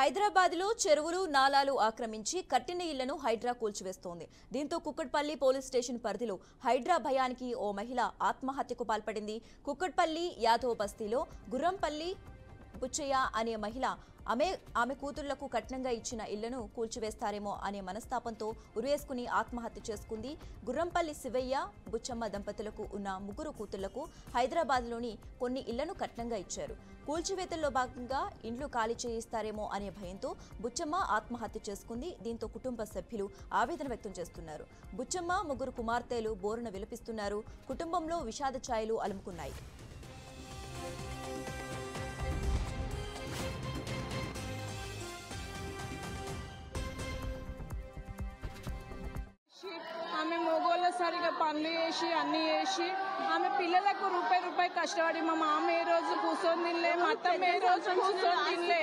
హైదరాబాద్లో చెరువులు నాలాలు ఆక్రమించి కట్టిన ఇళ్లను హైడ్రా కూల్చివేస్తోంది. దీంతో కుక్కట్పల్లి పోలీస్ స్టేషన్ పరిధిలో హైడ్రా భయానికి ఓ మహిళ ఆత్మహత్యకు పాల్పడింది. కుక్కట్పల్లి యాదవ్ బస్తీలో గుర్రంపల్లి బుచ్చయ్య అనే మహిళ ఆమె కూతుళ్లకు కట్నంగా ఇచ్చిన ఇళ్లను కూల్చివేస్తారేమో అనే మనస్తాపంతో ఉరివేసుకుని ఆత్మహత్య చేసుకుంది. గుర్రంపల్లి శివయ్య, బుచ్చమ్మ దంపతులకు ఉన్న ముగ్గురు కూతుళ్లకు హైదరాబాద్లోని కొన్ని ఇళ్లను కట్నంగా ఇచ్చారు. కూల్చివేతల్లో భాగంగా ఇండ్లు ఖాళీ చేయిస్తారేమో అనే భయంతో బుచ్చమ్మ ఆత్మహత్య చేసుకుంది. దీంతో కుటుంబ సభ్యులు ఆవేదన వ్యక్తం చేస్తున్నారు. బుచ్చమ్మ ముగ్గురు కుమార్తెలు బోరున విలపిస్తున్నారు. కుటుంబంలో విషాద ఛాయలు అలుముకున్నాయి. ఆమె మగోళ్ళ సరిగా పనులు చేసి అన్ని చేసి ఆమె పిల్లలకు రూపాయి కష్టపడి మా మామ ఏ రోజు కూర్చొని తినలే, మా అత్తమ్మ ఏ రోజు కూర్చొని తినలే,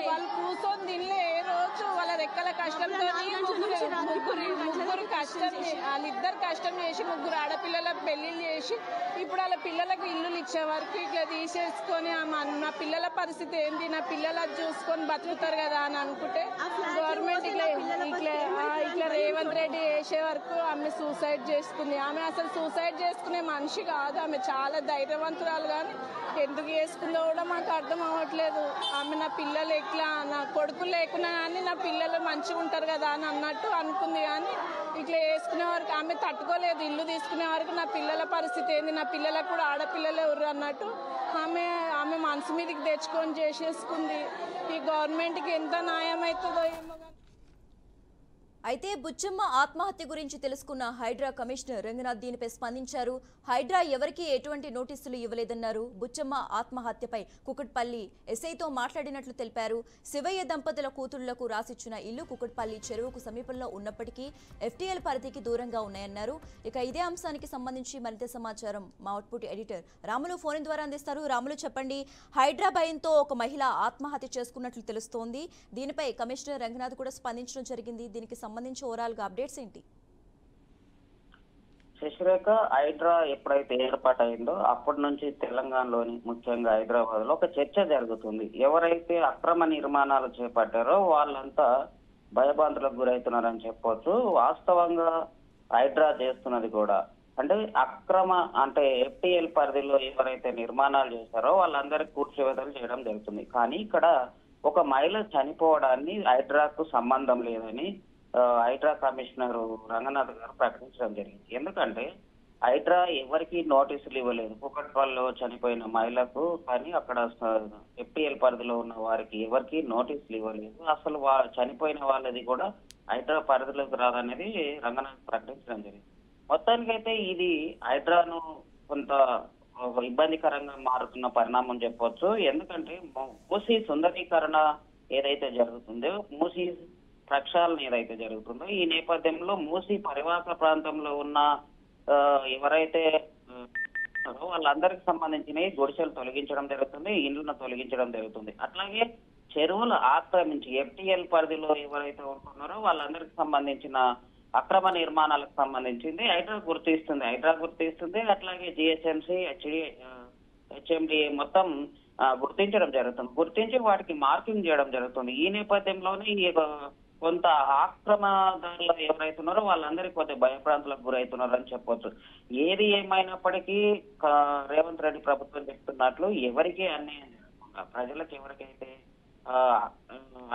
వాళ్ళు కూర్చొని తినలే ఏ రోజు. వాళ్ళ రెక్కల కష్టంతో ముగ్గురు కష్టం, వాళ్ళిద్దరు కష్టం చేసి ముగ్గురు ఆడపిల్లలకు పెళ్లిళ్ళు చేసి ఇప్పుడు వాళ్ళ పిల్లలకు ఇల్లులు ఇచ్చే వరకు ఇట్లా తీసేసుకొని నా పిల్లల పరిస్థితి ఏంటి, నా పిల్లలకు చూసుకొని బతుకుతారు కదా అని అనుకుంటే గవర్నమెంట్ ఇట్లా రేవంత్ రెడ్డి చేసే వరకు ఆమె సూసైడ్ చేసుకుంది. ఆమె అసలు సూసైడ్ చేసుకునే మనిషి కాదు, ఆమె చాలా ధైర్యవంతురాలు. కానీ ఎందుకు చేసుకుందో కూడా మాకు అర్థం అవ్వట్లేదు. ఆమె నా పిల్లలు ఎట్లా, నా కొడుకులు లేకున్నా కానీ నా పిల్లలు మంచిగా ఉంటారు కదా అని అన్నట్టు అనుకుంది. కానీ ఇట్లా వేసుకునే వరకు ఆమె తట్టుకోలేదు. ఇల్లు తీసుకునే వరకు నా పిల్లల పరిస్థితి ఏంది, నా పిల్లలకు కూడా ఆడపిల్లలు ఎవరు అన్నట్టు ఆమె మనసు మీదకి తెచ్చుకొని చేసేసుకుంది. ఈ గవర్నమెంట్కి ఎంత న్యాయం అవుతుందో ఏమో. అయితే బుచ్చమ్మ ఆత్మహత్య గురించి తెలుసుకున్న హైడ్రా కమిషనర్ రంగనాథ్ దీనిపై స్పందించారు. హైడ్రా ఎవరికీ ఎటువంటి నోటీసులు ఇవ్వలేదన్నారు. బుచ్చమ్మ ఆత్మహత్యపై కుక్కట్పల్లి ఎస్ఐతో మాట్లాడినట్లు తెలిపారు. శివయ్య దంపతుల కూతుళ్లకు రాసిచ్చిన ఇల్లు కుక్కట్పల్లి చెరువుకు సమీపంలో ఉన్నప్పటికీ ఎఫ్టీఎల్ పరిధికి దూరంగా ఉన్నాయన్నారు. ఇక ఇదే అంశానికి సంబంధించి మరింత సమాచారం మా అవుట్పుట్ ఎడిటర్ రాములు ఫోన్ ద్వారా అందిస్తారు. రాములు, చెప్పండి. హైడ్రా భయంతో ఒక మహిళ ఆత్మహత్య చేసుకున్నట్లు తెలుస్తోంది. దీనిపై కమిషనర్ రంగనాథ్ కూడా స్పందించడం జరిగింది. దీనికి సంబంధించి ఓవరాల్ గా అప్డేట్స్ ఏంటి? శశిరేఖ, హైడ్రా ఎప్పుడైతే ఏర్పాటైందో అప్పటి నుంచి తెలంగాణలోని ముఖ్యంగా హైదరాబాద్ లో ఒక చర్చ జరుగుతుంది. ఎవరైతే అక్రమ నిర్మాణాలు చేపట్టారో వాళ్ళంతా భయభ్రాంతులకు గురవుతున్నారని చెప్పొచ్చు. వాస్తవంగా హైడ్రా చేస్తున్నది కూడా అంటే అంటే ఎఫ్టీఎల్ పరిధిలో ఎవరైతే నిర్మాణాలు చేశారో వాళ్ళందరికీ కూర్చోవేతలు చేయడం జరుగుతుంది. కానీ ఇక్కడ ఒక మహిళ చనిపోవడాన్ని హైడ్రాకు సంబంధం లేదని హైడ్రా కమిషనర్ రంగనాథ్ గారు ప్రకటించడం జరిగింది. ఎందుకంటే హైడ్రా ఎవరికి నోటీసులు ఇవ్వలేదు. కుక్కట్పల్లిలో చనిపోయిన మహిళకు కానీ అక్కడ ఎఫ్టీఎల్ పరిధిలో ఉన్న వారికి ఎవరికి నోటీసులు ఇవ్వలేదు. అసలు చనిపోయిన వాళ్ళది కూడా హైడ్రా పరిధిలోకి రాదనేది రంగనాథ్ ప్రకటించడం జరిగింది. మొత్తానికైతే ఇది హైడ్రాను కొంత ఇబ్బందికరంగా మారుతున్న పరిణామం చెప్పొచ్చు. ఎందుకంటే మూసీ సుందరీకరణ ఏదైతే జరుగుతుందో, మూసీ ప్రక్షాళన ఏదైతే జరుగుతుందో, ఈ నేపథ్యంలో మూసీ పరివాహక ప్రాంతంలో ఉన్న ఎవరైతే వాళ్ళందరికి సంబంధించిన గుడిసెలు తొలగించడం జరుగుతుంది, ఇండ్లను తొలగించడం జరుగుతుంది. అట్లాగే చెరువులు ఆక్రమించి ఎఫ్టీఎల్ పరిధిలో ఎవరైతే ఉంటున్నారో వాళ్ళందరికి సంబంధించిన అక్రమ నిర్మాణాలకు సంబంధించింది హైడ్రా గుర్తిస్తుంది. అట్లాగే జిహెచ్ఎంసీ, హెచ్ఎండిఏ మొత్తం గుర్తించడం జరుగుతుంది. గుర్తించి వాటికి మార్కింగ్ చేయడం జరుగుతుంది. ఈ నేపథ్యంలోనే కొంత ఆక్రమణదారులు ఎవరైతే ఉన్నారో వాళ్ళందరికీ కొంత భయప్రాంతులకు గురవుతున్నారు అని చెప్పొచ్చు. ఏది ఏమైనప్పటికీ రేవంత్ రెడ్డి ప్రభుత్వం చెప్తున్నట్లు ఎవరికీ అన్యాయం జరగకుండా, ప్రజలకు ఎవరికైతే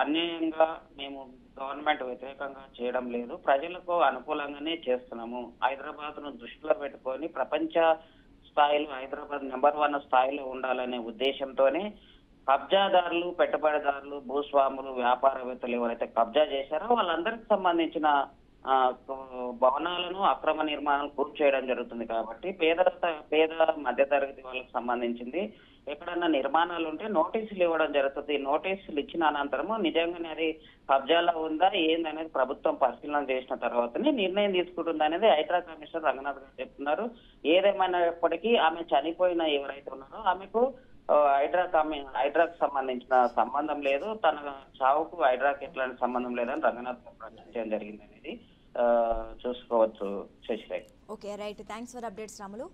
అన్యాయంగా మేము గవర్నమెంట్ వ్యతిరేకంగా చేయడం లేదు, ప్రజలకు అనుకూలంగానే చేస్తున్నాము. హైదరాబాద్ ను దృష్టిలో పెట్టుకొని ప్రపంచ స్థాయిలో హైదరాబాద్ నెంబర్ 1 స్థాయిలో ఉండాలనే ఉద్దేశంతోనే కబ్జాదారులు, పెట్టుబడిదారులు, భూస్వాములు, వ్యాపారవేత్తలు ఎవరైతే కబ్జా చేశారో వాళ్ళందరికి సంబంధించిన భవనాలను అక్రమ నిర్మాణాలు పూర్తి చేయడం జరుగుతుంది. కాబట్టి పేద మధ్యతరగతి వాళ్ళకి సంబంధించింది ఎక్కడన్నా నిర్మాణాలు ఉంటే నోటీసులు ఇవ్వడం జరుగుతుంది. నోటీసులు ఇచ్చిన అనంతరము నిజంగానే అది కబ్జాలో ఉందా ఏందనేది ప్రభుత్వం పరిశీలన చేసిన తర్వాతనే నిర్ణయం తీసుకుంటుంది అనేది హైడ్రా కమిషనర్ రంగనాథ్ గారు చెప్తున్నారు. ఏదేమైనప్పటికీ ఆమె చనిపోయిన ఎవరైతే ఉన్నారో ఆమెకు హైడ్రాకు సంబంధించిన సంబంధం లేదు, తన చావుకు హైడ్రాకి ఎట్లాంటి సంబంధం లేదని రంగనాథ్ ప్రకటించడం జరిగింది అనేది చూసుకోవచ్చు. Sasirekha. Okay, right. Thanks for updates Ramulu.